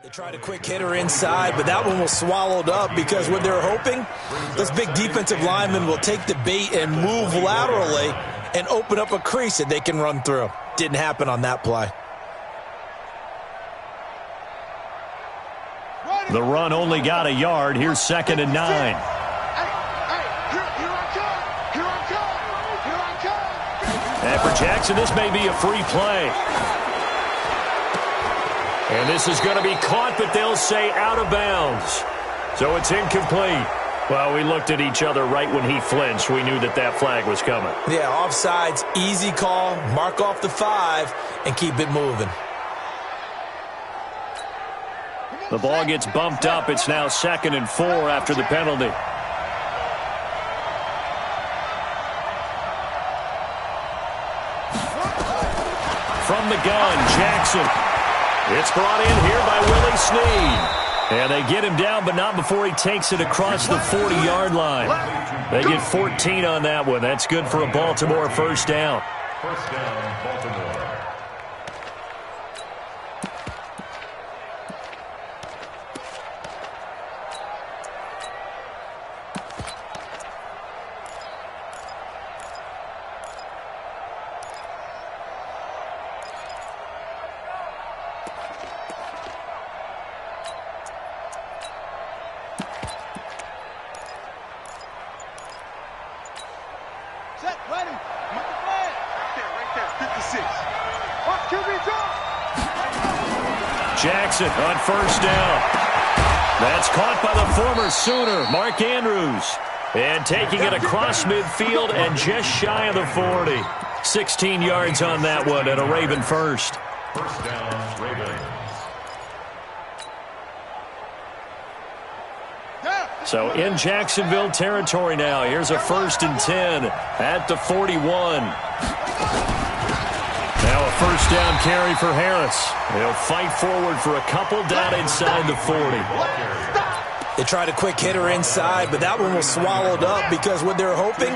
They tried a quick hitter inside, but that one was swallowed up because what they're hoping, those big defensive linemen will take the bait and move laterally and open up a crease that they can run through. Didn't happen on that play. The run only got a yard. Here's 2nd and 9. And for Jackson, this may be a free play. And this is going to be caught, but they'll say out of bounds. So it's incomplete. Well, we looked at each other right when he flinched. We knew that that flag was coming. Yeah, offsides, easy call, mark off the 5, and keep it moving. The ball gets bumped up. It's now 2nd and 4 after the penalty. From the gun, Jackson. It's brought in here by Willie Snead. And they get him down, but not before he takes it across the 40-yard line. They get 14 on that one. That's good for a Baltimore first down. First down, Baltimore. Jackson on first down. That's caught by the former Sooner, Mark Andrews. And taking it across midfield and just shy of the 40. 16 yards on that one and a Raven first. First down, Ravens. So in Jacksonville territory now. Here's a 1st and 10 at the 41. Now a first down carry for Harris. He'll fight forward for a couple down inside the 40. They tried a quick hitter inside, but that one was swallowed up because what they're hoping,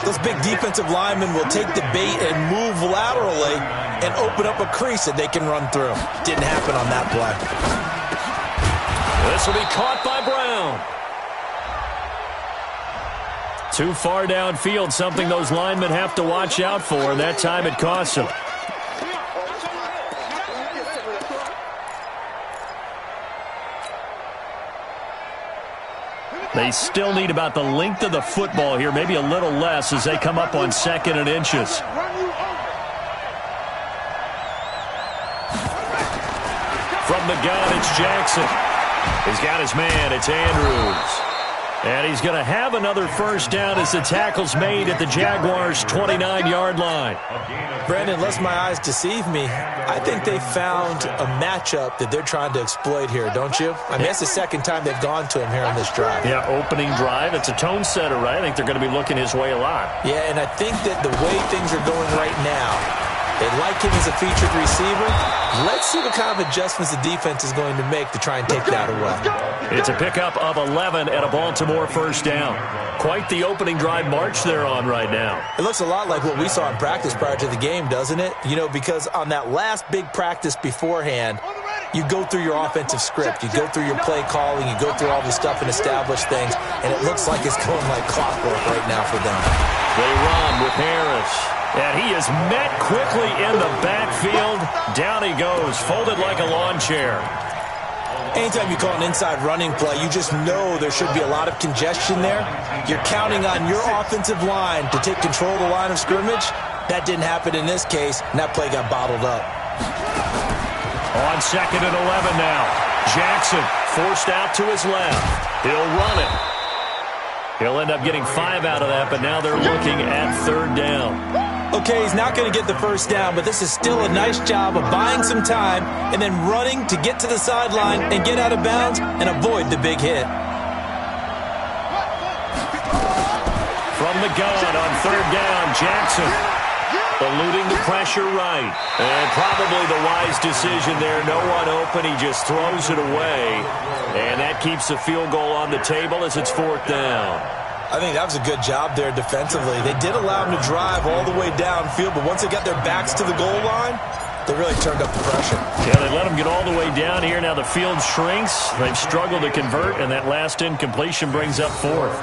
those big defensive linemen will take the bait and move laterally and open up a crease that they can run through. Didn't happen on that play. This will be caught by Brown. Too far downfield, something those linemen have to watch out for, and that time it costs them. They still need about the length of the football here, maybe a little less as they come up on 2nd and inches. From the gun, it's Jackson. He's got his man, it's Andrews. And he's going to have another first down as the tackle's made at the Jaguars' 29-yard line. Brandon, lest my eyes deceive me, I think they found a matchup that they're trying to exploit here, don't you? I mean, that's the second time they've gone to him here on this drive. Yeah, opening drive. It's a tone setter, right? I think they're going to be looking his way a lot. Yeah, and I think that the way things are going right now, they like him as a featured receiver. Let's see what kind of adjustments the defense is going to make to try and take that away. It's a pickup of 11 and a Baltimore first down. Quite the opening drive march they're on right now. It looks a lot like what we saw in practice prior to the game, doesn't it? You know, because on that last big practice beforehand, you go through your offensive script. You go through your play calling. You go through all the stuff and establish things. And it looks like it's going like clockwork right now for them. They run with Harris. And he is met quickly in the backfield. Down he goes, folded like a lawn chair. Anytime you call an inside running play, you just know there should be a lot of congestion there. You're counting on your offensive line to take control of the line of scrimmage. That didn't happen in this case, and that play got bottled up. On 2nd and 11 now. Jackson forced out to his left. He'll run it. He'll end up getting 5 out of that, but now they're looking at 3rd down. Okay, he's not going to get the first down, but this is still a nice job of buying some time and then running to get to the sideline and get out of bounds and avoid the big hit. From the gun on 3rd down, Jackson eluding the pressure right. And probably the wise decision there. No one open. He just throws it away. And that keeps the field goal on the table as it's 4th down. I think that was a good job there defensively. They did allow him to drive all the way downfield, but once they got their backs to the goal line, They really turned up the pressure. Yeah, they let them get all the way down here. Now the field shrinks. They've struggled to convert, and that last incompletion brings up fourth.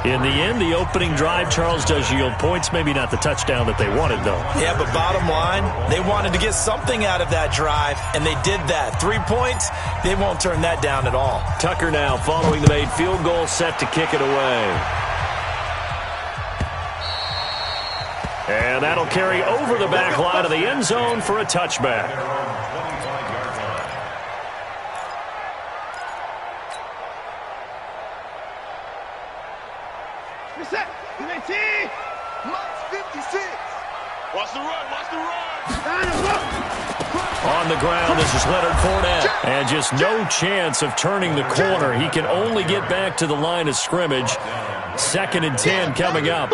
In the end, the opening drive, Charles, does yield points. Maybe not the touchdown that they wanted, though. Yeah, but bottom line, they wanted to get something out of that drive, and they did that. 3 points, they won't turn that down at all. Tucker now following the made field goal, set to kick it away. And that'll carry over the back line of the end zone for a touchback. Watch the run, watch the run. On the ground, this is Leonard Fournette. And just no chance of turning the corner. He can only get back to the line of scrimmage. 2nd and 10 coming up.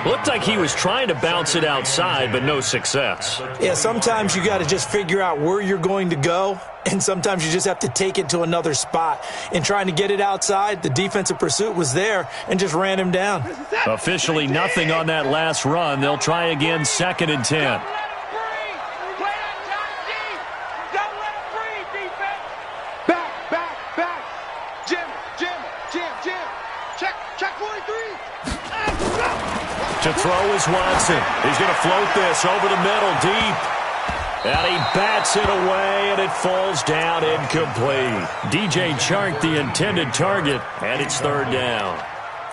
Looked like he was trying to bounce it outside, but no success. Yeah, sometimes you got to just figure out where you're going to go, and sometimes you just have to take it to another spot. In trying to get it outside, the defensive pursuit was there and just ran him down. Officially nothing on that last run. They'll try again, 2nd and 10. To throw is Watson. He's going to float this over the middle, deep. And he bats it away, and it falls down incomplete. DJ Chark, the intended target, and it's 3rd down.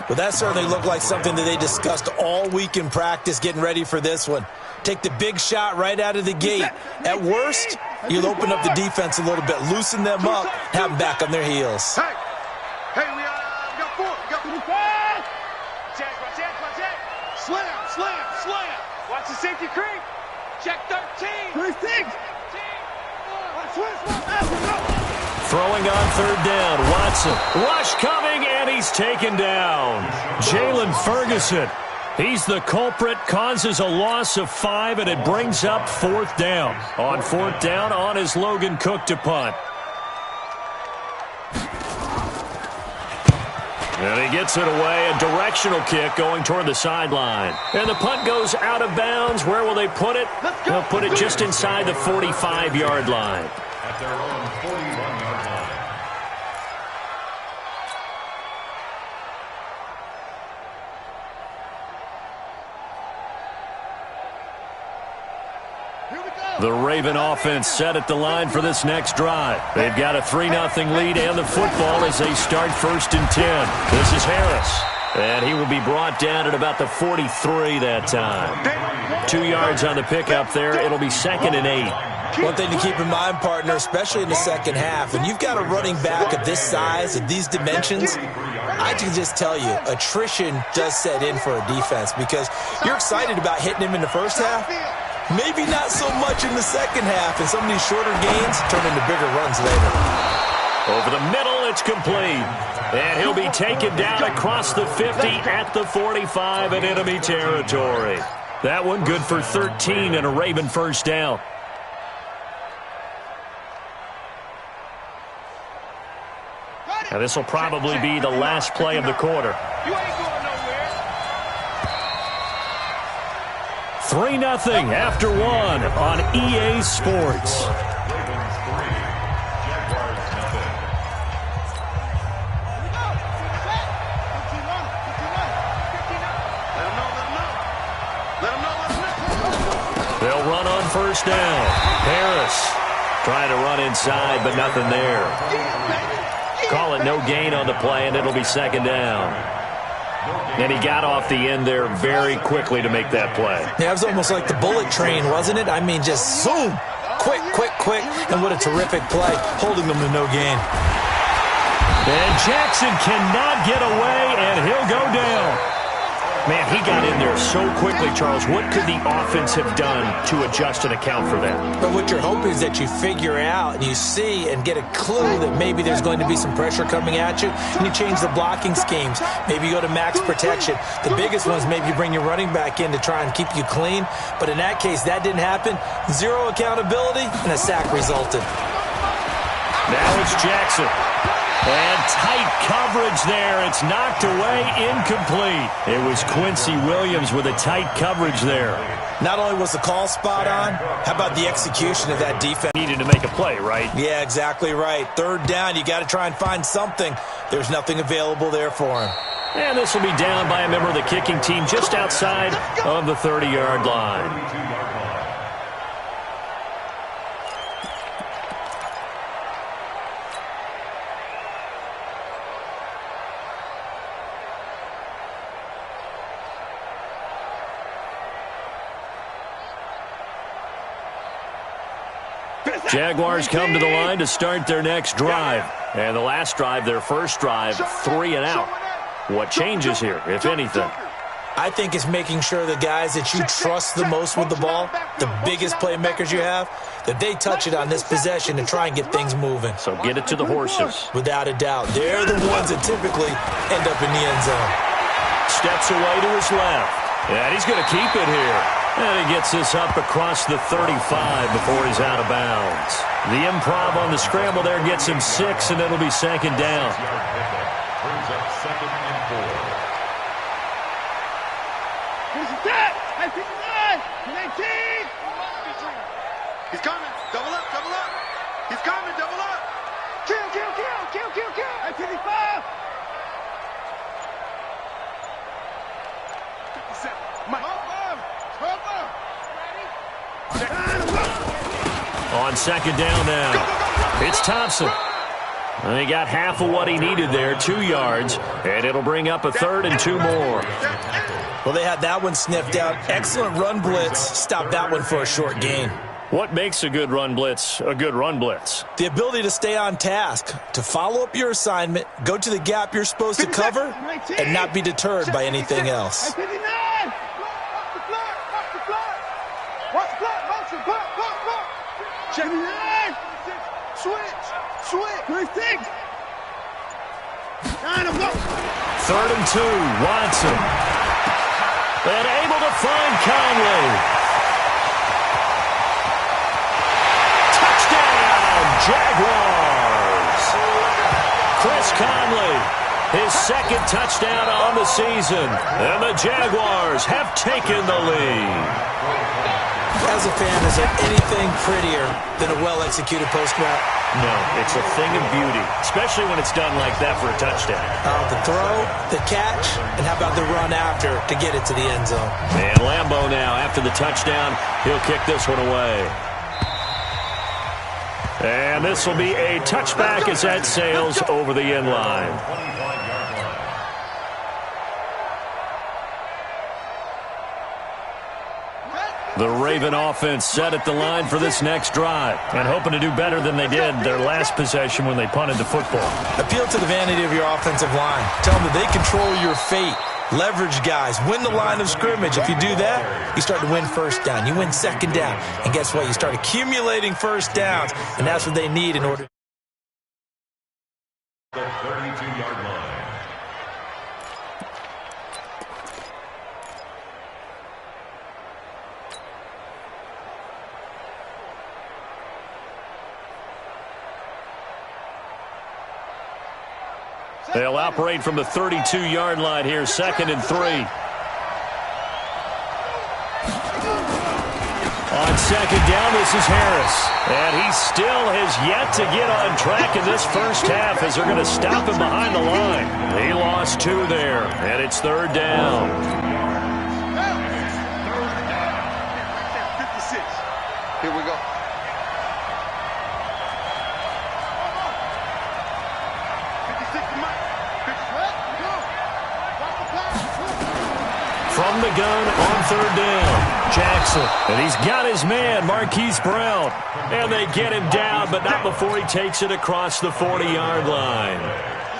Well, that certainly looked like something that they discussed all week in practice getting ready for this one. Take the big shot right out of the gate. At worst, you'll open up the defense a little bit, loosen them up, have them back on their heels. Hey, we got 4. We got 4. Slam. Watch the safety creep. Check 13. 36. Throwing on 3rd down. Watson. Rush coming, and he's taken down. Jalen Ferguson. He's the culprit, causes a loss of 5, and it brings up 4th down. On 4th down, on is Logan Cook to punt. And he gets it away, a directional kick going toward the sideline. And the punt goes out of bounds. Where will they put it? They'll put it just inside the 45-yard line. At their own 41-yard line. The Raven offense set at the line for this next drive. They've got a 3-0 lead and the football as they start 1st and 10. This is Harris. And he will be brought down at about the 43 that time. 2 yards on the pickup there. It'll be 2nd and 8. One thing to keep in mind, partner, especially in the second half, when you've got a running back of this size, of these dimensions, I can just tell you, attrition does set in for a defense because you're excited about hitting him in the first half. Maybe not so much in the second half, and some of these shorter gains turn into bigger runs later. Over the middle, it's complete. And he'll be taken down across the 50 at the 45 in enemy territory. That one good for 13 and a Raven 1st down. Now this will probably be the last play of the quarter. 3-0 after 1 on EA Sports. Ravens 3, Jaguars nothing. They'll run on 1st down. Harris trying to run inside, but nothing there. Call it no gain on the play, and it'll be 2nd down. And he got off the end there very quickly to make that play. Yeah, it was almost like the bullet train, wasn't it? I mean, just zoom. Quick. And what a terrific play, holding them to no gain. And Jackson cannot get away, and he'll go down. Man, he got in there so quickly, Charles. What could the offense have done to adjust and account for that? But what you're hoping is that you figure out and you see and get a clue that maybe there's going to be some pressure coming at you, and you change the blocking schemes. Maybe you go to max protection. The biggest one is maybe you bring your running back in to try and keep you clean. But in that case, that didn't happen. Zero accountability, and a sack resulted. Now it's Jackson. And tight coverage there. It's knocked away, incomplete. It was Quincy Williams with a tight coverage there. Not only was the call spot on, how about the execution of that defense? Needed to make a play, right? Yeah, exactly right. Third down, you got to try and find something. There's nothing available there for him. And this will be down by a member of the kicking team just outside of the 30-yard line. Jaguars come to the line to start their next drive. And the last drive, their first drive, 3 and out. What changes here, if anything? I think it's making sure the guys that you trust the most with the ball, the biggest playmakers you have, that they touch it on this possession and try and get things moving. So get it to the horses. Without a doubt. They're the ones that typically end up in the end zone. Steps away to his left. And he's going to keep it here. And he gets this up across the 35 before he's out of bounds. The improv on the scramble there gets him 6, and it'll be second down. Brings up 2nd and 4. Here's the set. I pick the 9. 19. He's coming. Double up, double up. He's coming, double up. Kill, kill, kill, kill, kill, kill. I 55. 57. Mike. On second down now, it's Thompson. And he got half of what he needed there, 2 yards, and it'll bring up a 3rd and 2 more. Well, they had that one sniffed out. Excellent run blitz. Stopped that one for a short gain. What makes a good run blitz a good run blitz? The ability to stay on task, to follow up your assignment, go to the gap you're supposed to cover, and not be deterred by anything else. Check 9. Switch. 26. 9 of them. 3rd and 2, Watson. And able to find Conley. Touchdown, Jaguars. Chris Conley, his 2nd touchdown on the season. And the Jaguars have taken the lead. As a fan, is there anything prettier than a well-executed post route? No, it's a thing of beauty, especially when it's done like that for a touchdown. The throw, the catch, and how about the run after to get it to the end zone? And Lambeau now, after the touchdown, he'll kick this one away. And this will be a touchback as that sails over the end line. The Raven offense set at the line for this next drive and hoping to do better than they did their last possession when they punted the football. Appeal to the vanity of your offensive line. Tell them that they control your fate. Leverage guys. Win the line of scrimmage. If you do that, you start to win first down. You win second down. And guess what? You start accumulating first downs. And that's what they need in order. The 32-yard line. They'll operate from the 32-yard line here, 2nd and 3. On second down, this is Harris. And he still has yet to get on track in this first half as they're going to stop him behind the line. He lost 2 there, and it's 3rd down. 56. Here we go. From the gun on 3rd down, Jackson. And he's got his man, Marquise Brown. And they get him down, but not before he takes it across the 40-yard line.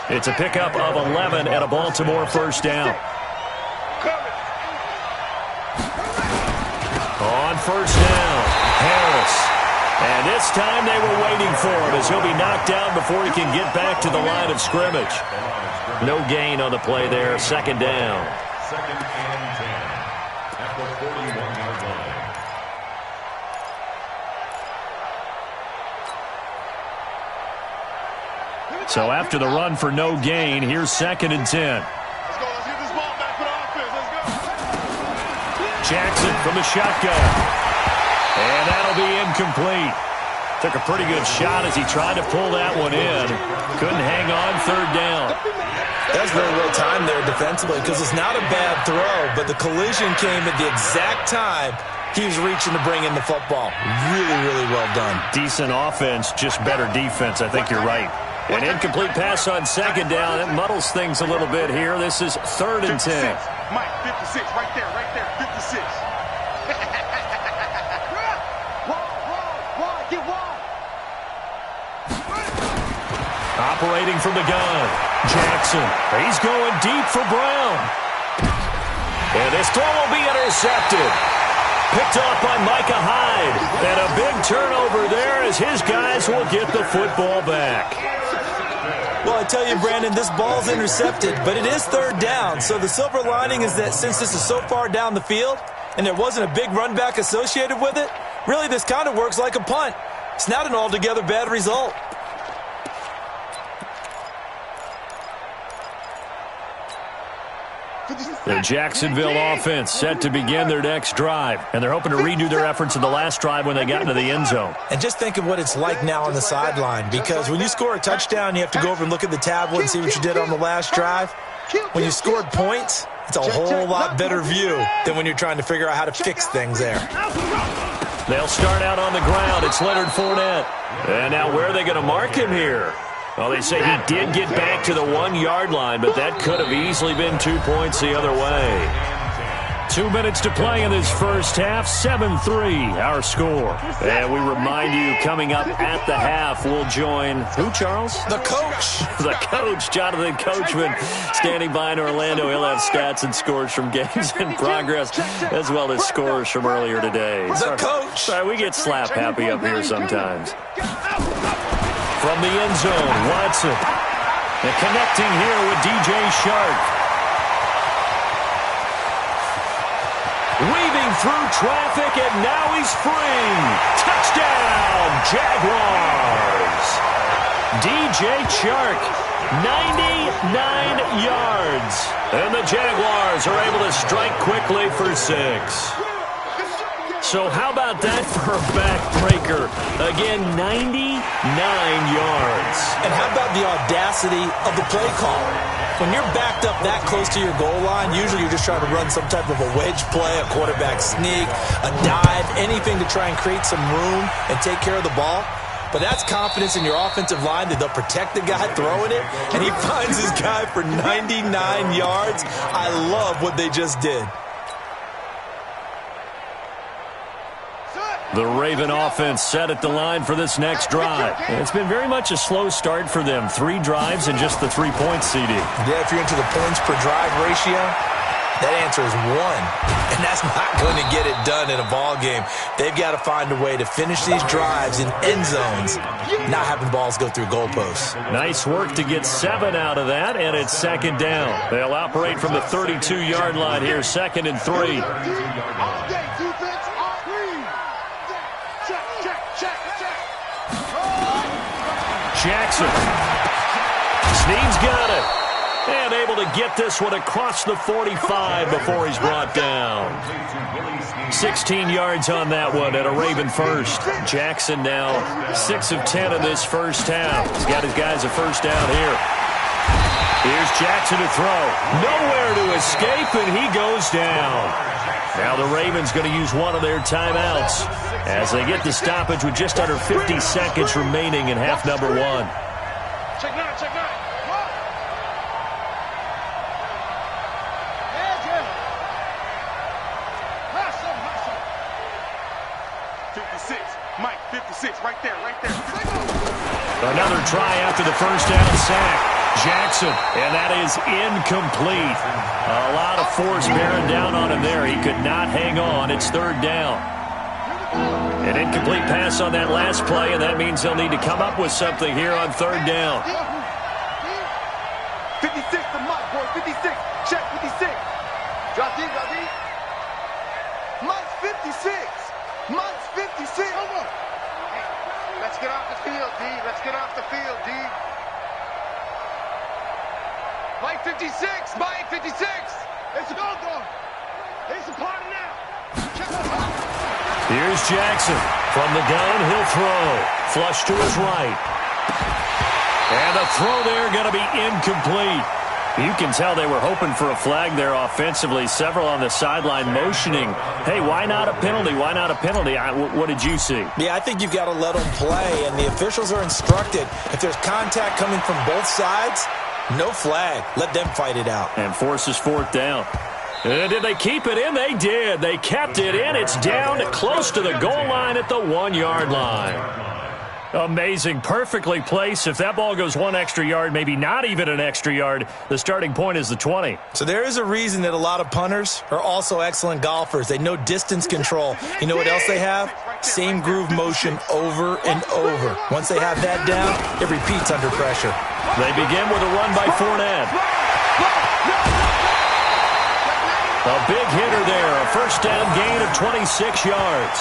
It's a pickup of 11 and a Baltimore first down. On first down, Harris. And this time they were waiting for him as he'll be knocked down before he can get back to the line of scrimmage. No gain on the play there, 2nd down. 2nd and 10 at the 41-yard line. So after the run for no gain, here's 2nd and 10. Let's go. Let's get this ball back for the offense. Let's go. Jackson from the shotgun. And that'll be incomplete. Took a pretty good shot as he tried to pull that one in. Couldn't hang on, third down. That's very well timed there defensively because it's not a bad throw, but the collision came at the exact time he was reaching to bring in the football. Really, really well done. Decent offense, just better defense. I think you're right. An incomplete pass on second down. It muddles things a little bit here. This is 3rd and 10. Mike, 56, right there, 56. Get wide. Operating from the gun, Jackson. He's going deep for Brown. And this throw will be intercepted. Picked off by Micah Hyde. And a big turnover there as his guys will get the football back. Well, I tell you, Brandon, this ball's intercepted, but it is 3rd down. So the silver lining is that since this is so far down the field and there wasn't a big run back associated with it, really this kind of works like a punt. It's not an altogether bad result. The Jacksonville offense set to begin their next drive, and they're hoping to redo their efforts in the last drive when they got into the end zone. And just think of what it's like now on the sideline, because when you score a touchdown, you have to go over and look at the tablet and see what you did on the last drive. When you scored points, it's a whole lot better view than when you're trying to figure out how to fix things there. They'll start out on the ground. It's Leonard Fournette. And now where are they going to mark him here? Well, they say he did get back to the 1-yard line, but that could have easily been 2 points the other way. 2 minutes to play in this first half, 7-3 our score. And we remind you, coming up at the half, we'll join who, Charles? The coach. The coach, Jonathan Coachman, standing by in Orlando. He'll have stats and scores from games in progress, as well as scores from earlier today. The coach. Sorry, we get slap happy up here sometimes. From the end zone, Watson. And connecting here with DJ Shark. Weaving through traffic, and now he's free. Touchdown, Jaguars. DJ Chark, 99 yards. And the Jaguars are able to strike quickly for 6. So how about that for a backbreaker? Again, 99 yards. And how about the audacity of the play call? When you're backed up that close to your goal line, usually you're just trying to run some type of a wedge play, a quarterback sneak, a dive, anything to try and create some room and take care of the ball. But that's confidence in your offensive line that they'll protect the guy throwing it, and he finds his guy for 99 yards. I love what they just did. The Raven offense set at the line for this next drive. It's been very much a slow start for them. 3 drives and just the 3 points, CD. Yeah, if you're into the points per drive ratio, that answer is 1. And that's not going to get it done in a ball game. They've got to find a way to finish these drives in end zones, not having balls go through goalposts. Nice work to get 7 out of that, and it's 2nd down. They'll operate from the 32-yard line here, 2nd and 3. Jackson. Snead's got it. And able to get this one across the 45 before he's brought down. 16 yards on that one at a Raven first. Jackson now 6 of 10 in this first half. He's got his guys a first down here. Here's Jackson to throw. Nowhere to escape, and he goes down. Now the Ravens going to use one of their timeouts as they get the stoppage with just under 50 seconds remaining in half number 1. Check 9, check 9. 56, Mike, 56, right there. Another try after the first down sack. Jackson, and that is incomplete. A lot of force bearing down on him there. He could not hang on. It's 3rd down. An incomplete pass on that last play, and that means they'll need to come up with something here on 3rd down. 56 to Mike, boy, 56. Check 56. Drop deep. Mike's 56. Mike's 56. Let's get off the field, D. Let's get off the field, D. Mike 56. Mike 56. It's a go. It's a party now. Here's Jackson. From the gun, he'll throw. Flush to his right. And the throw there going to be incomplete. You can tell they were hoping for a flag there offensively. Several on the sideline motioning, hey, why not a penalty? Why not a penalty? What did you see? Yeah, I think you've got to let them play, and the officials are instructed. If there's contact coming from both sides, no flag. Let them fight it out. And forces fourth down. Did they keep it in? They did. They kept it in. It's down to close to the goal line at the 1-yard line. Amazing. Perfectly placed. If that ball goes one extra yard, maybe not even an extra yard, the starting point is the 20. So there is a reason that a lot of punters are also excellent golfers. They know distance control. You know what else they have? Same groove motion over and over. Once they have that down, it repeats under pressure. They begin with a run by Fournette. A big hitter there. A first down gain of 26 yards.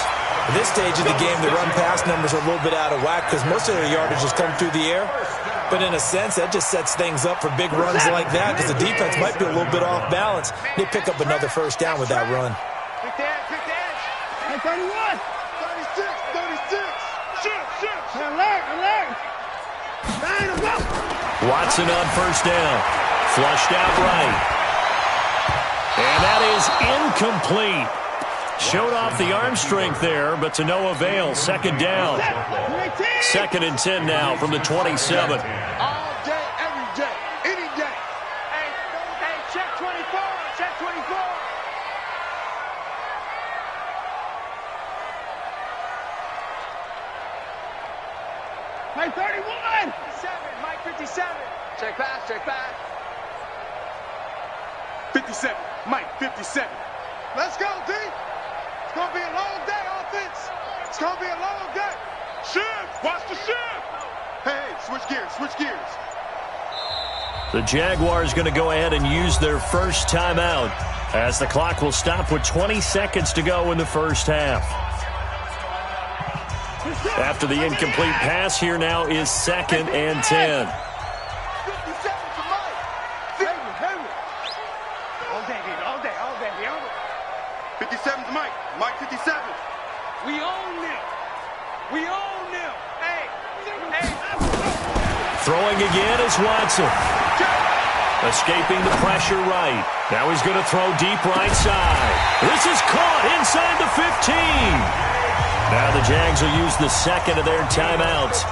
At this stage of the game, the run-pass numbers are a little bit out of whack because most of their yardage has come through the air. But in a sense, that just sets things up for big runs like that because the defense might be a little bit off balance. They pick up another first down with that run. Pick the edge, pick the edge. Hey, 31. 36, 36. Shoot, shoot. Alert, alert. Watson on first down. Flushed out right. And that is incomplete. Showed off the arm strength there, but to no avail. Second down. 2nd and 10 now from the 27. All day, every day, any day. Hey, check 24, check 24. Hey, 31. 57, Mike 57. Check pass, check pass. 57, Mike 57. Let's go, D. It's going to be a long day, offense. It's going to be a long day. Shift. Watch the shift. Hey, switch gears, switch gears. The Jaguars going to go ahead and use their first timeout as the clock will stop with 20 seconds to go in the first half. After the incomplete pass, here now is 2nd and 10. 57 to Mike. Mike 57. We own them. We own them. Hey. Throwing again is Watson. Escaping the pressure right. Now he's going to throw deep right side. This is caught inside the 15. Now the Jags will use the second of their timeouts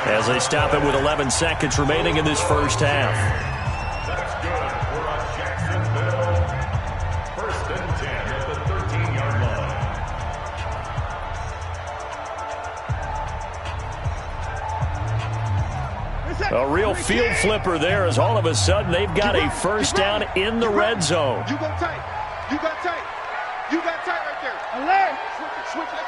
as they stop it with 11 seconds remaining in this first half. That's good for Jacksonville. 1st and 10 at the 13-yard line. A real field flipper there as all of a sudden they've got a first down in the red zone. You go tight. You got tight. You got tight right there. Alert. Switch it.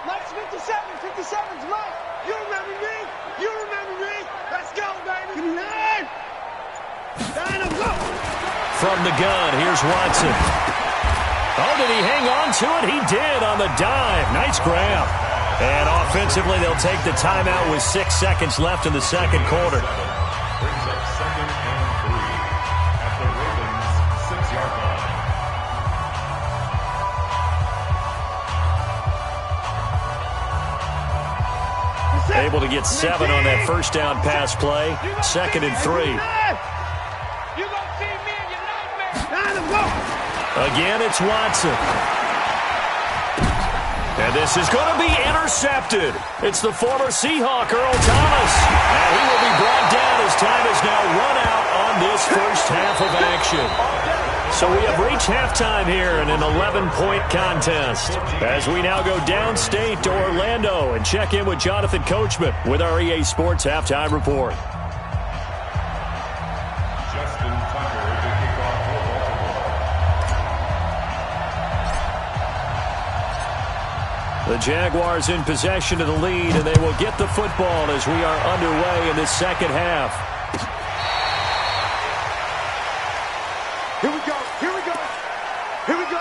Mike's 57. 57's Mike. You remember me. You remember me. Let's go, baby. 9. Go. From the gun, here's Watson. Oh, did he hang on to it? He did on the dive. Nice grab. And offensively, they'll take the timeout with 6 seconds left in the second quarter. Brings up 2nd and 3 at the Ravens' 6-yard line. Able to get 7 on that first down pass play. 2nd and 3. You gonna see me in your nightmare. Again, it's Watson. And this is going to be intercepted. It's the former Seahawk, Earl Thomas. And he will be brought down as time is now run out on this first half of action. So we have reached halftime here in an 11-point contest as we now go downstate to Orlando and check in with Jonathan Coachman with our EA Sports Halftime Report. Justin Tucker to kick off for Baltimore. The Jaguars in possession of the lead, and they will get the football as we are underway in this second half. Here we go. Here we go. Here we go.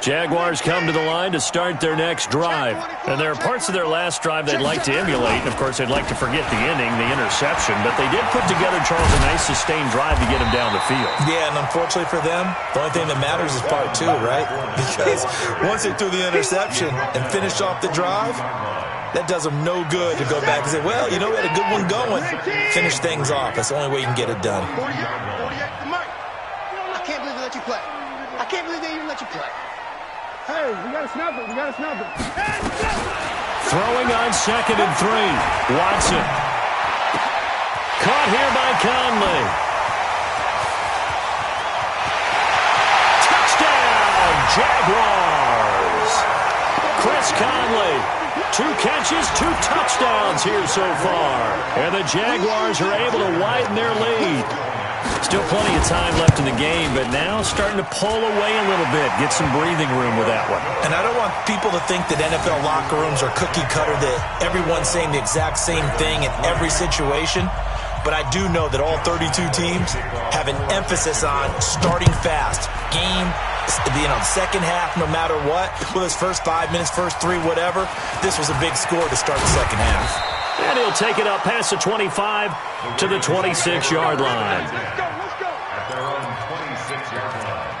Jaguars come to the line to start their next drive. And there are parts of their last drive they'd like to emulate. And, of course, they'd like to forget the inning, the interception. But they did put together, Charles, a nice sustained drive to get him down the field. Yeah, and unfortunately for them, the only thing that matters is part two, right? Because once they threw the interception and finished off the drive, that does them no good to go back and say, well, you know, we had a good one going. Finish things off. That's the only way you can get it done. I can't believe they let you play. I can't believe they even let you play. Hey, we got to snap it. We got to snap it. Throwing on 2nd and 3. Watson. Caught here by Conley. Touchdown, Jaguars. Chris Conley. 2 catches, 2 touchdowns here so far. And the Jaguars are able to widen their lead. Still plenty of time left in the game, but now starting to pull away a little bit, get some breathing room with that one. And I don't want people to think that NFL locker rooms are cookie cutter, that everyone's saying the exact same thing in every situation. But I do know that all 32 teams have an emphasis on starting fast. Game, the second half, no matter what, whether it's first 5 minutes, first 3, whatever, this was a big score to start the second half. And he'll take it up past the 25 to the 26-yard line. At their own 26-yard line.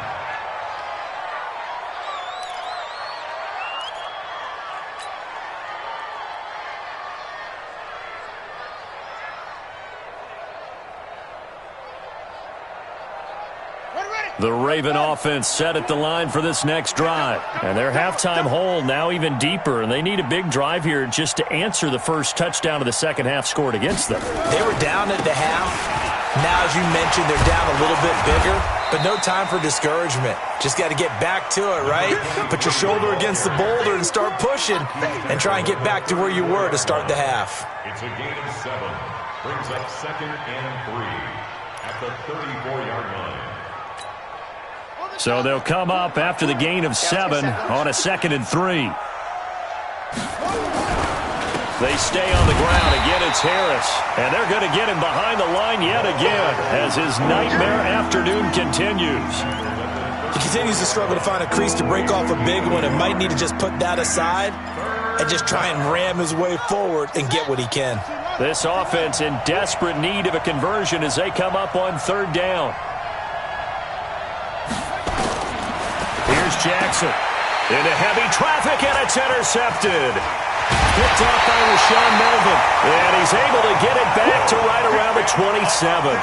The Raven offense set at the line for this next drive. And their halftime hole now even deeper, and they need a big drive here just to answer the first touchdown of the second half scored against them. They were down at the half. Now, as you mentioned, they're down a little bit bigger, but no time for discouragement. Just got to get back to it, right? Put your shoulder against the boulder and start pushing and try and get back to where you were to start the half. It's a gain of 7. Brings up 2nd and 3 at the 34-yard line. So they'll come up after the gain of 7 on a 2nd and 3. They stay on the ground. Again, it's Harris. And they're going to get him behind the line yet again as his nightmare afternoon continues. He continues to struggle to find a crease to break off a big one and might need to just put that aside and just try and ram his way forward and get what he can. This offense in desperate need of a conversion as they come up on 3rd down. Here's Jackson into heavy traffic, and it's intercepted. Picked off by Rashawn Melvin, and he's able to get it back to right around the 27.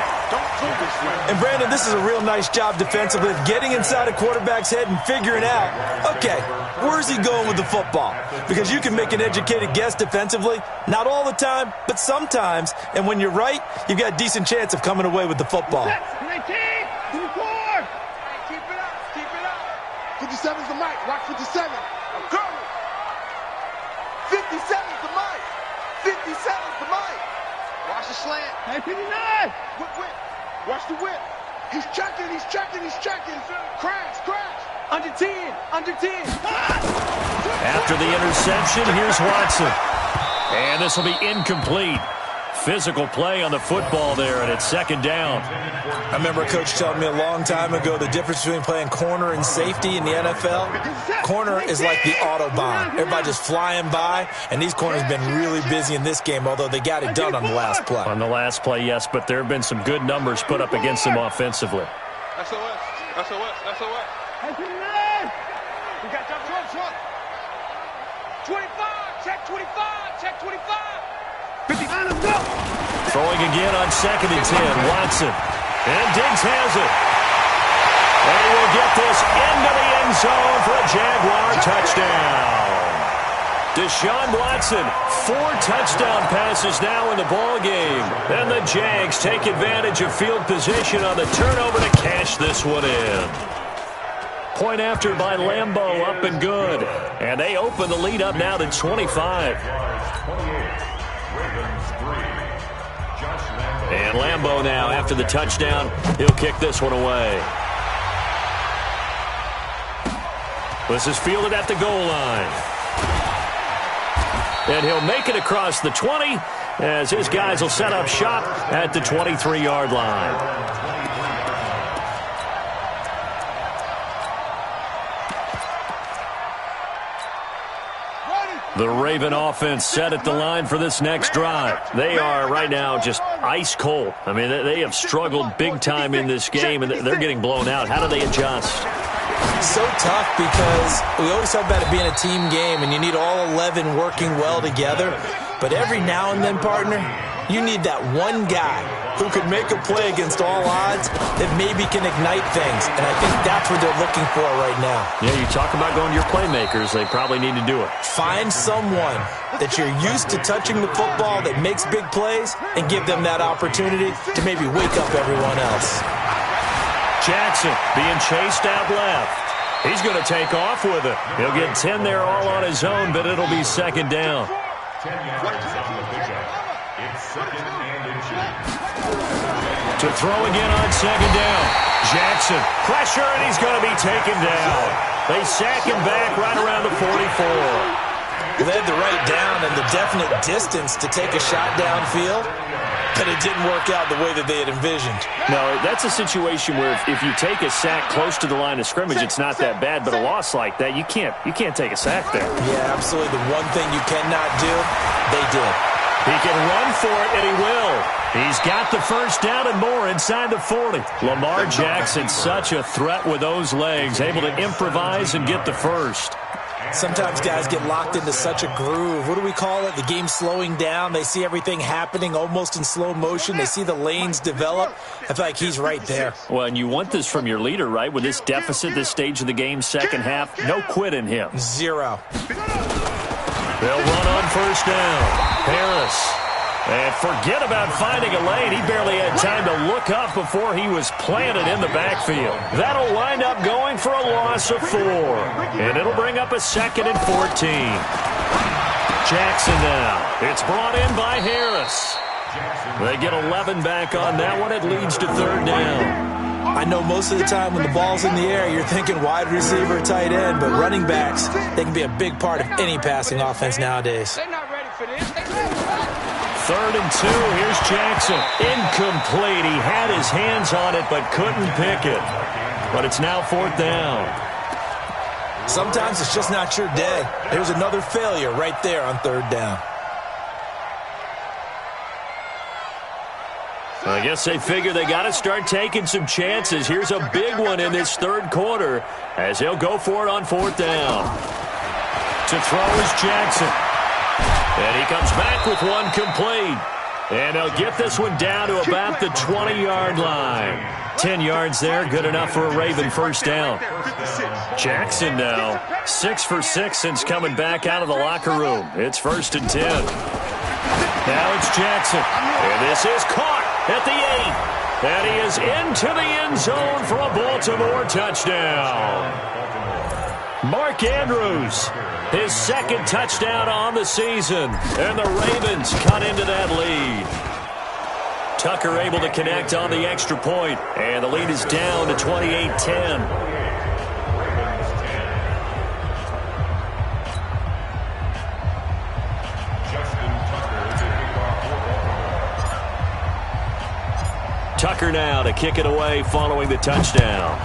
And, Brandon, this is a real nice job defensively of getting inside a quarterback's head and figuring out, okay, where's he going with the football? Because you can make an educated guess defensively, not all the time, but sometimes. And when you're right, you've got a decent chance of coming away with the football. 57's the mic. Rock 57. I'm coming. 57's the mic. 57's the mic. Watch the slant. Hey, 59. Whip. Watch the whip. He's checking. Crash. Under 10. After the interception, here's Watson. And this will be incomplete. Physical play on the football there, and it's 2nd down. I remember a coach telling me a long time ago the difference between playing corner and safety in the NFL. Corner is like the Autobahn. Everybody just flying by, and these corners have been really busy in this game, although they got it done on the last play. On the last play, yes, but there have been some good numbers put up against them offensively. SOS. Hey, 59. We got jump. 25. Check 25. 59, let's go. Throwing again on 2nd and 10, Watson. And Diggs has it. And he will get this into the end zone for a Jaguar touchdown. Deshaun Watson, 4 touchdown passes now in the ball game. And the Jags take advantage of field position on the turnover to cash this one in. Point after by Lambeau, up and good. And they open the lead up now to 25. And Lambeau now, after the touchdown, he'll kick this one away. This is fielded at the goal line. And he'll make it across the 20 as his guys will set up shop at the 23-yard line. The Raven offense set at the line for this next drive. They are right now just ice cold. I mean, they have struggled big time in this game, and they're getting blown out. How do they adjust? So tough because we always talk about it being a team game, and you need all 11 working well together. But every now and then, partner, you need that one guy who could make a play against all odds that maybe can ignite things. And I think that's what they're looking for right now. Yeah, you talk about going to your playmakers. They probably need to do it. Find someone that you're used to touching the football that makes big plays and give them that opportunity to maybe wake up everyone else. Jackson being chased out left. He's going to take off with it. He'll get 10 there all on his own, but it'll be second down. 10 yards on the pickup. It's second and inches. To throw again on second down. Jackson, pressure, and he's going to be taken down. They sack him back right around the 44. They had the right down and the definite distance to take a shot downfield, but it didn't work out the way that they had envisioned. No, that's a situation where if you take a sack close to the line of scrimmage, it's not that bad, but a loss like that, you can't take a sack there. Yeah, absolutely. The one thing you cannot do, they did. He can run for it, and he will. He's got the first down and more inside the 40. Lamar Jackson, such a threat with those legs, able to improvise and get the first. Sometimes guys get locked into such a groove. What do we call it? The game slowing down. They see everything happening almost in slow motion. They see the lanes develop. I feel like he's right there. Well, and you want this from your leader, right? With this deficit, this stage of the game, second half, no quit in him. Zero. They'll run on first down. Harris. And forget about finding a lane. He barely had time to look up before he was planted in the backfield. That'll wind up going for a loss of 4. And it'll bring up a second and 14. Jackson now. It's brought in by Harris. They get 11 back on that one. It leads to third down. I know most of the time when the ball's in the air, you're thinking wide receiver, tight end, but running backs, they can be a big part of any passing offense nowadays. They're not ready for this. Third and 2. Here's Jackson. Incomplete. He had his hands on it but couldn't pick it. But it's now fourth down. Sometimes it's just not your day. There's another failure right there on third down. I guess they figure they got to start taking some chances. Here's a big one in this third quarter as he'll go for it on fourth down. To throw is Jackson. And he comes back with one complete. And they'll get this one down to about the 20-yard line. 10 yards there, good enough for a Raven first down. Jackson now, 6 for 6 since coming back out of the locker room. It's first and 10. Now it's Jackson. And this is caught at the 8. And he is into the end zone for a Baltimore touchdown. Mark Andrews, his second touchdown on the season. And the Ravens cut into that lead. Tucker able to connect on the extra point. And the lead is down to 28-10. Tucker now to kick it away following the touchdown.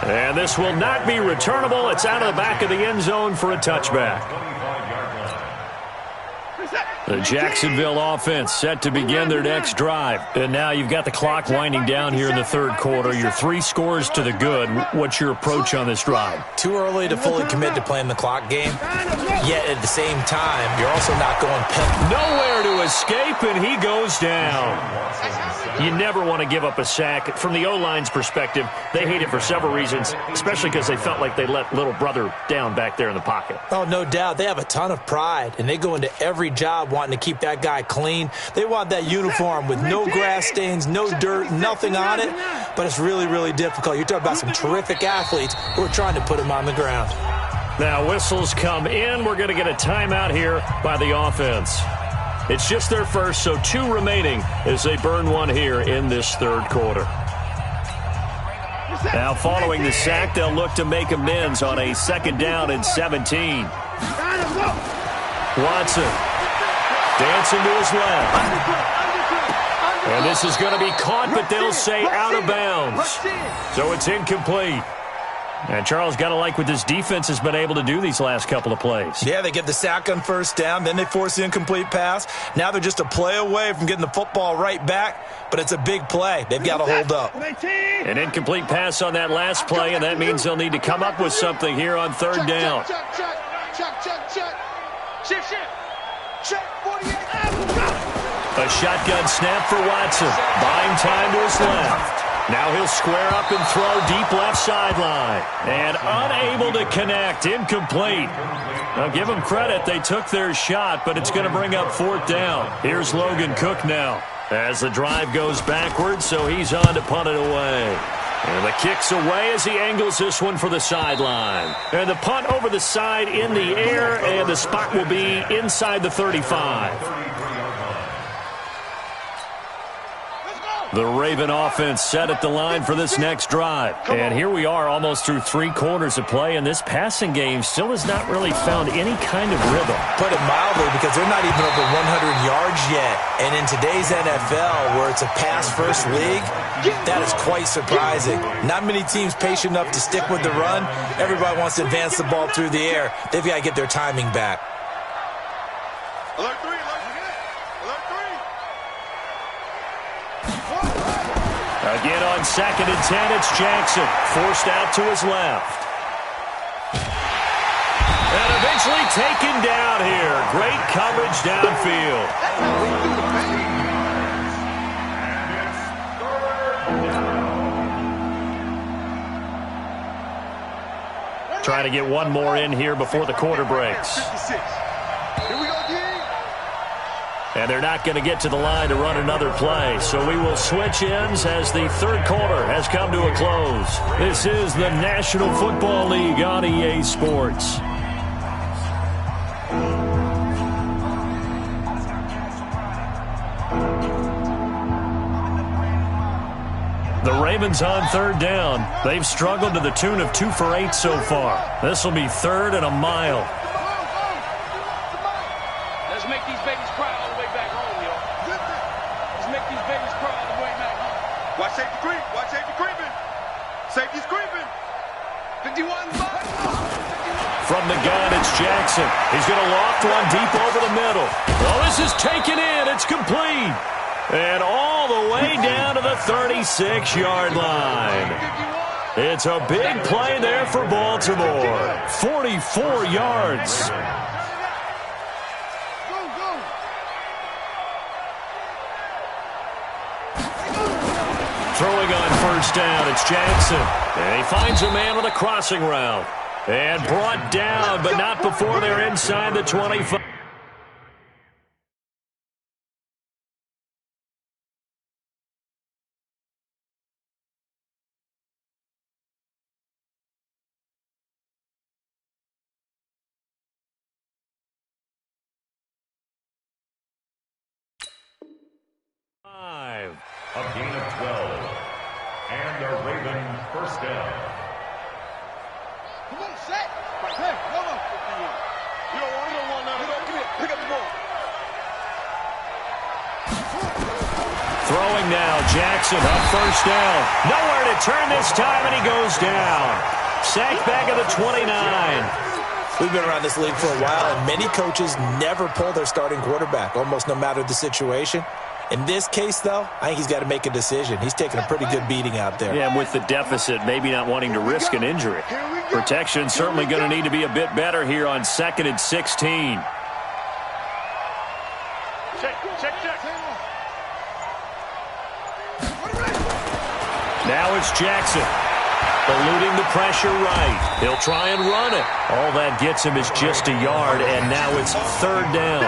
And this will not be returnable. It's out of the back of the end zone for a touchback. The Jacksonville offense set to begin their next drive. And now you've got the clock winding down here in the third quarter. You're 3 scores to the good. What's your approach on this drive? Too early to fully commit to playing the clock game. Yet at the same time, you're also not going nowhere to escape, and he goes down. You never want to give up a sack. From the O-line's perspective, they hate it for several reasons, especially because they felt like they let little brother down back there in the pocket. Oh, no doubt. They have a ton of pride, and they go into every job wanting to keep that guy clean. They want that uniform with no grass stains, no dirt, nothing on it, but it's really, really difficult. You're talking about some terrific athletes who are trying to put him on the ground. Now whistles come in. We're going to get a timeout here by the offense. It's just their first, so 2 remaining as they burn one here in this third quarter. Now following the sack, they'll look to make amends on a second down and 17. Watson dancing to his left. And this is going to be caught, but they'll say out of bounds. So it's incomplete. And Charles, got to like what this defense has been able to do these last couple of plays. Yeah, they get the sack on first down, then they force the incomplete pass. Now they're just a play away from getting the football right back, but it's a big play. They've got to hold up. An incomplete pass on that last play, and that means they'll need to come up with something here on third down. A shotgun snap for Watson. Buying time to his left. Now he'll square up and throw deep left sideline. And unable to connect. Incomplete. Now give them credit. They took their shot, but it's going to bring up fourth down. Here's Logan Cook now as the drive goes backwards, so he's on to punt it away. And the kick's away as he angles this one for the sideline. And the punt over the side in the air, and the spot will be inside the 35. The Raven offense set at the line for this next drive. And here we are almost through 3 quarters of play, and this passing game still has not really found any kind of rhythm. Put it mildly, because they're not even over 100 yards yet. And in today's NFL, where it's a pass-first league, that is quite surprising. Not many teams patient enough to stick with the run. Everybody wants to advance the ball through the air. They've got to get their timing back. Alert 3, alert 3. Again on 2nd and 10, it's Jackson. Forced out to his left. And eventually taken down here. Great coverage downfield. Trying to get one more in here before the quarter breaks. 56. Here we go, D. And they're not going to get to the line to run another play. So we will switch ends as the third quarter has come to a close. This is the National Football League on EA Sports. The Ravens on third down. They've struggled to the tune of 2 for 8 so far. This will be 3rd and a mile. Let's make these babies cry all the way back home, yo. Let's make these babies cry all the way back home. Watch safety creep. Watch safety creeping. Safety's creeping. 51. From the gun, it's Jackson. He's going to loft one deep over the middle. Oh, this is taken in. It's complete. And all the way down to the 36-yard line. It's a big play there for Baltimore. 44 yards. Throwing on first down, it's Jackson. And he finds a man with a crossing route. And brought down, but not before they're inside the 25. A gain of 12. And the Ravens first down. Come on, set. Right there. Hold on. You don't want now. Come here. Pick up the ball. Throwing now, Jackson up first down. Nowhere to turn this time, and he goes down. Sacked back at the 29. We've been around this league for a while, and many coaches never pull their starting quarterback, almost no matter the situation. In this case, though, I think he's got to make a decision. He's taking a pretty good beating out there. Yeah, and with the deficit, maybe not wanting to risk an injury. Protection certainly going to need to be a bit better here on 2nd and 16. Check. Now it's Jackson. Eluding the pressure right. He'll try and run it. All that gets him is just a yard, and now it's 3rd down.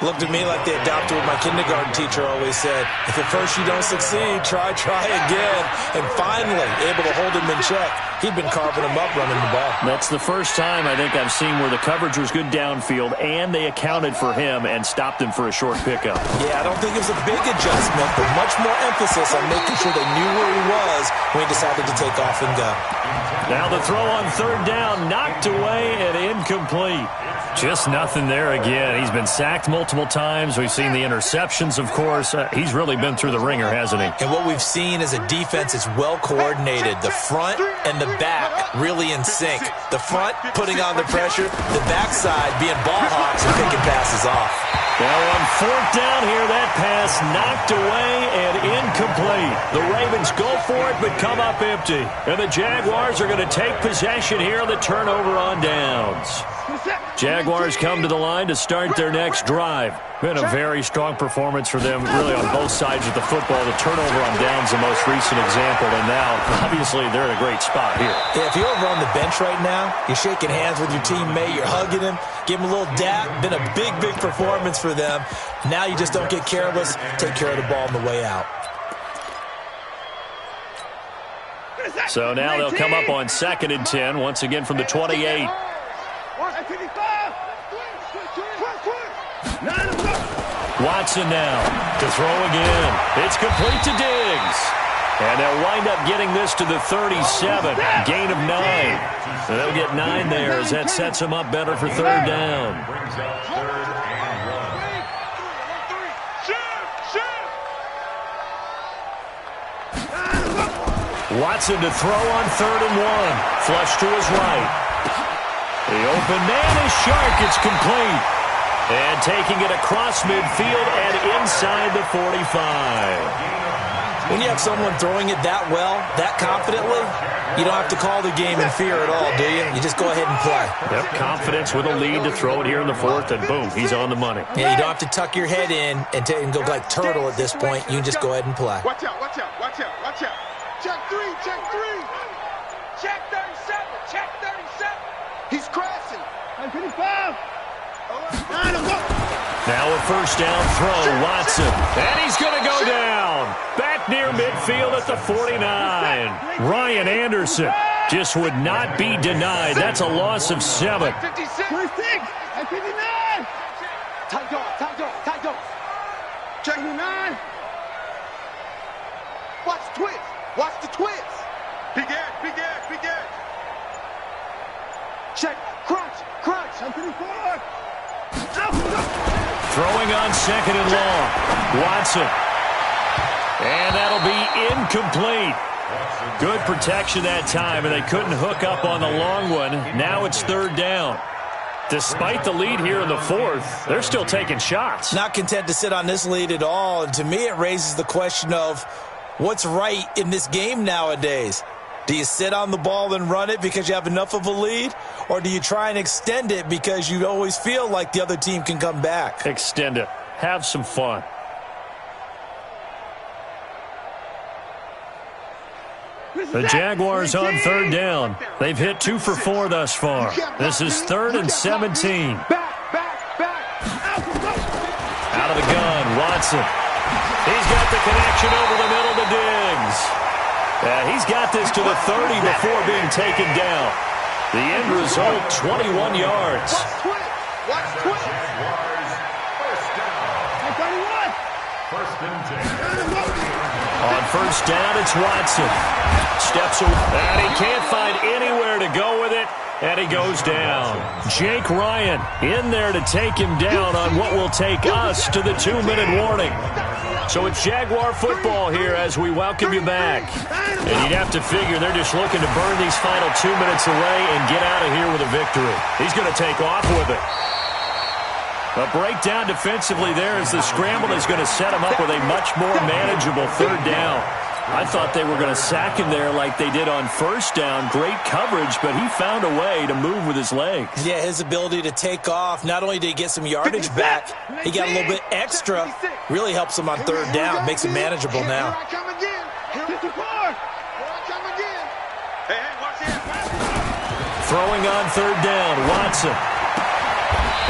Looked at me like they adopted what my kindergarten teacher always said. If at first you don't succeed, try again. And finally, able to hold him in check. He'd been carving him up running the ball. That's the first time I think I've seen where the coverage was good downfield, and they accounted for him and stopped him for a short pickup. Yeah, I don't think it was a big adjustment, but much more emphasis on making sure they knew where he was when he decided to take off and go. Now the throw on 3rd down, knocked away and incomplete. Just nothing there again. He's been sacked multiple times. We've seen the interceptions, of course. He's really been through the ringer, hasn't he? And what we've seen is a defense that's well coordinated. The front and the back really in sync. The front putting on the pressure, the backside being ball hawks and picking passes off. Now on fourth down here, that pass knocked away and incomplete. The Ravens go for it but come up empty. And the Jaguars are going to take possession here on the turnover on downs. Jaguars come to the line to start their next drive. Been a very strong performance for them, really, on both sides of the football. The turnover on downs, the most recent example, and now, obviously, they're in a great spot here. Yeah, if you're over on the bench right now, you're shaking hands with your teammate, you're hugging him, give him a little dap. Been a big, big performance for them. Now you just don't get careless. Take care of the ball on the way out. So now they'll come up on 2nd and 10, once again from the 28. Watson now to throw again. It's complete to Diggs. And they'll wind up getting this to the 37. Gain of 9. They'll get 9 there as that sets them up better for 3rd down. Watson to throw on 3rd and 1. Flush to his right. The open man is Shark. It's complete. And taking it across midfield and inside the 45. When you have someone throwing it that well, that confidently, you don't have to call the game in fear at all, do you? You just go ahead and play. Yep, confidence with a lead to throw it here in the 4th, and boom, he's on the money. Yeah, you don't have to tuck your head in and go like turtle at this point. You can just go ahead and play. Watch out, watch out, watch out, watch out. Check 3, check 3. Check 37, check 37. He's crashing. 55. Now a 1st down throw, Watson. And he's going to go down. Back near midfield at the 49. Ryan Anderson just would not be denied. That's a loss of 7. 56. 59. Tight go. Check 9. Watch the twist. Watch the twist. Big edge. Check. Crunch. 54. Throwing on 2nd and long. Watson. And that'll be incomplete. Good protection that time, and they couldn't hook up on the long one. Now it's 3rd down. Despite the lead here in the 4th, they're still taking shots. Not content to sit on this lead at all. And to me, it raises the question of what's right in this game nowadays. Do you sit on the ball and run it because you have enough of a lead? Or do you try and extend it because you always feel like the other team can come back? Extend it. Have some fun. The Jaguars on 3rd down. They've hit 2 for 4 thus far. This is 3rd and 17. Out of the gun, Watson. He's got the connection over the middle to Diggs. He's got this to the 30 before being taken down. The end result, 21 yards. Watch twist. On 1st down, it's Watson. Steps away, and he can't find anywhere to go with it, and he goes down. Jake Ryan in there to take him down on what will take us to the 2-minute warning. So it's Jaguar football here as we welcome you back. And you'd have to figure they're just looking to burn these final 2 minutes away and get out of here with a victory. He's going to take off with it. A breakdown defensively there as the scramble is going to set him up with a much more manageable 3rd down. I thought they were going to sack him there like they did on 1st down. Great coverage, but he found a way to move with his legs. Yeah, his ability to take off. Not only did he get some yardage back, he got a little bit extra. Really helps him on 3rd down. Makes it manageable now. Throwing on 3rd down, Watson.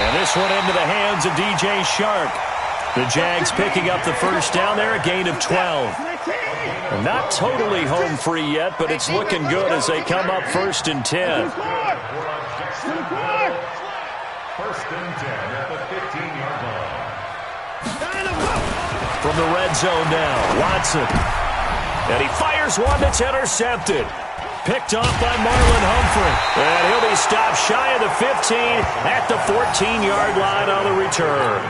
And this one into the hands of DJ Shark. The Jags picking up the 1st down there, a gain of 12. And not totally home free yet, but it's looking good as they come up 1st and 10. 1st and 10 at the 15-yard line. From the red zone now, Watson. And he fires one that's intercepted. picked off by Marlon Humphrey. And he'll be stopped shy of the 15 at the 14-yard line on the return.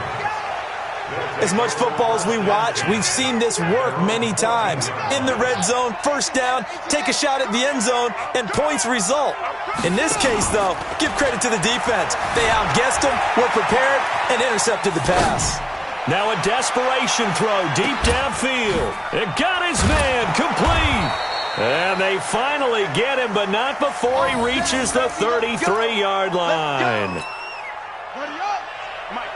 As much football as we watch, we've seen this work many times. In the red zone, first down, take a shot at the end zone, and points result. In this case, though, give credit to the defense. They outguessed them, were prepared, and intercepted the pass. Now a desperation throw deep downfield. It got his man complete. And they finally get him, but not before he reaches the 33-yard line.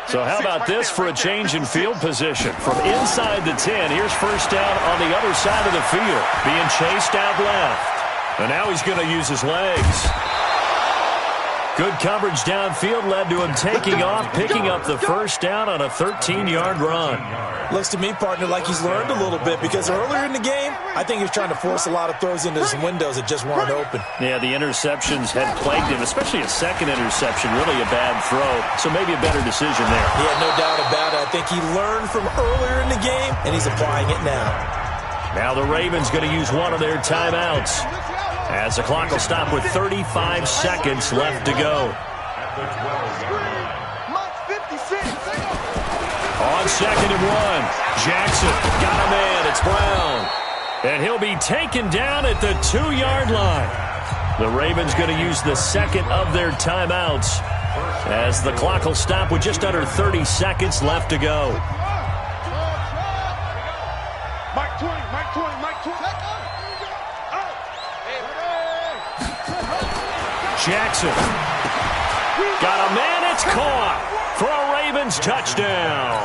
So how about this for a change in field position? From inside the 10, here's first down on the other side of the field, being chased out left. And now he's going to use his legs. Good coverage downfield led to him taking off, picking up the first down on a 13-yard run. Looks to me, partner, like he's learned a little bit, because earlier in the game, I think he was trying to force a lot of throws into some windows that just weren't open. Yeah, the interceptions had plagued him, especially a second interception, really a bad throw. So maybe a better decision there. He had no doubt about it. I think he learned from earlier in the game, and he's applying it now. Now the Ravens going to use one of their timeouts, as the clock will stop with 35 seconds left to go. On 2nd and 1, Jackson got a man. It's Brown. And he'll be taken down at the 2-yard line. The Ravens going to use the second of their timeouts, as the clock will stop with just under 30 seconds left to go. Mike 20, Mike 20, Mike 20. Jackson got a man. It's caught for a Ravens touchdown.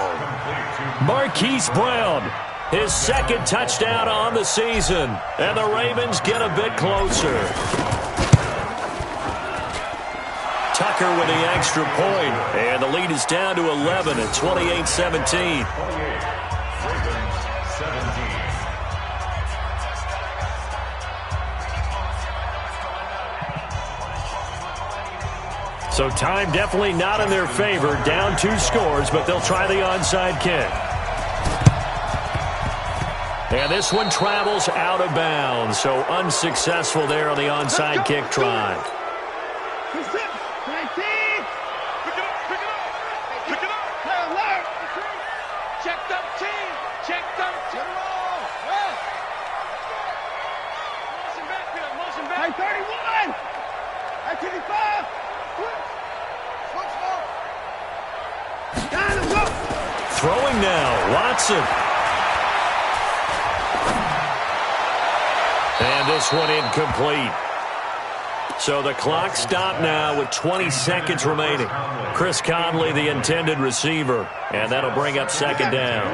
Marquise Brown, his second touchdown on the season, and the Ravens get a bit closer. Tucker with the extra point, and the lead is down to 11 at 28-17. So time definitely not in their favor. Down 2 scores, but they'll try the onside kick. And this one travels out of bounds, so unsuccessful there on the onside kick try. Check 13. Check 13. Motion backfield. Motion back. 31. 25. Throwing now, Watson. And this one incomplete. So the clock stopped now with 20 seconds remaining. Chris Conley, the intended receiver, and that'll bring up second down.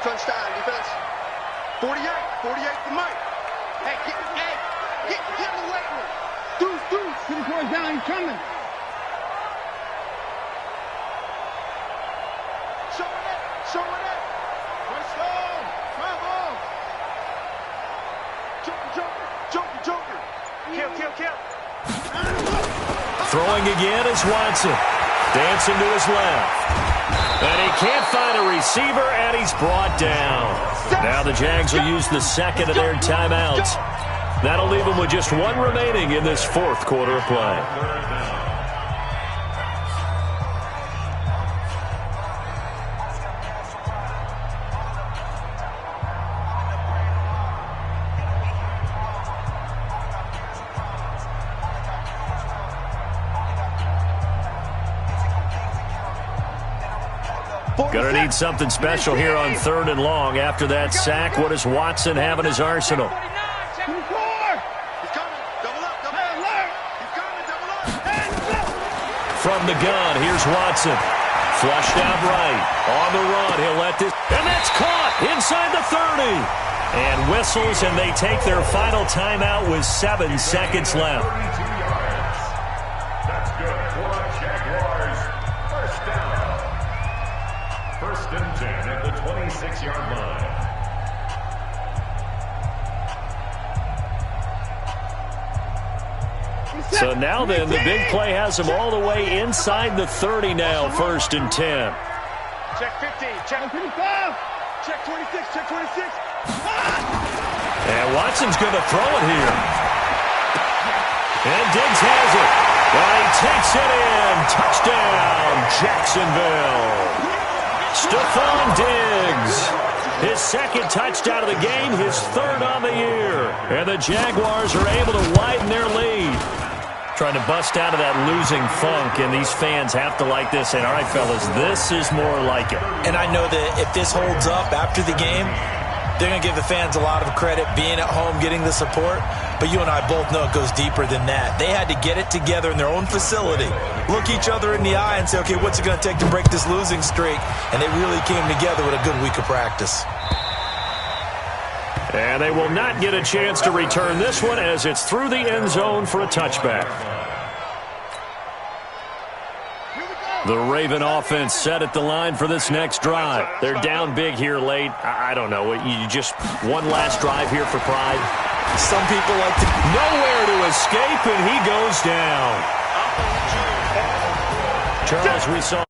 Touchdown defense. 48 for Mike. Hey, get in the weight room. Deuce, 3 points down, he's coming. Showing it. Touchdown. Travel. Joker. Kill. Throwing again is Watson. Dancing to his left. And he can't find a receiver, and he's brought down. Now the Jags will use the second of their timeouts. That'll leave them with just 1 remaining in this 4th quarter of play. Gonna need something special here on 3rd and long. After that sack, what does Watson have in his arsenal? From the gun, here's Watson. Flushed out right. On the run, he'll let this. And that's caught inside the 30. And whistles, and they take their final timeout with 7 seconds left. That's good for Jaguars. First down. 1st and 10 at the 26-yard line. So now then, the big play has them all the way inside the 30 now, 1st and 10. Check 15, check 25, check 26, check 26. And Watson's going to throw it here. And Diggs has it. Well, he takes it in. Touchdown, Jacksonville. Stephon Diggs. His second touchdown of the game, his third on the year. And the Jaguars are able to widen their lead. Trying to bust out of that losing funk, and these fans have to like this. And, all right, fellas, this is more like it. And I know that if this holds up after the game, they're going to give the fans a lot of credit being at home, getting the support. But you and I both know it goes deeper than that. They had to get it together in their own facility, look each other in the eye and say, okay, what's it going to take to break this losing streak? And they really came together with a good week of practice. And they will not get a chance to return this one as it's through the end zone for a touchback. The Raven offense set at the line for this next drive. They're down big here late. I don't know. You just one last drive here for pride. Some people like to... Nowhere to escape, and he goes down. Charles, we saw...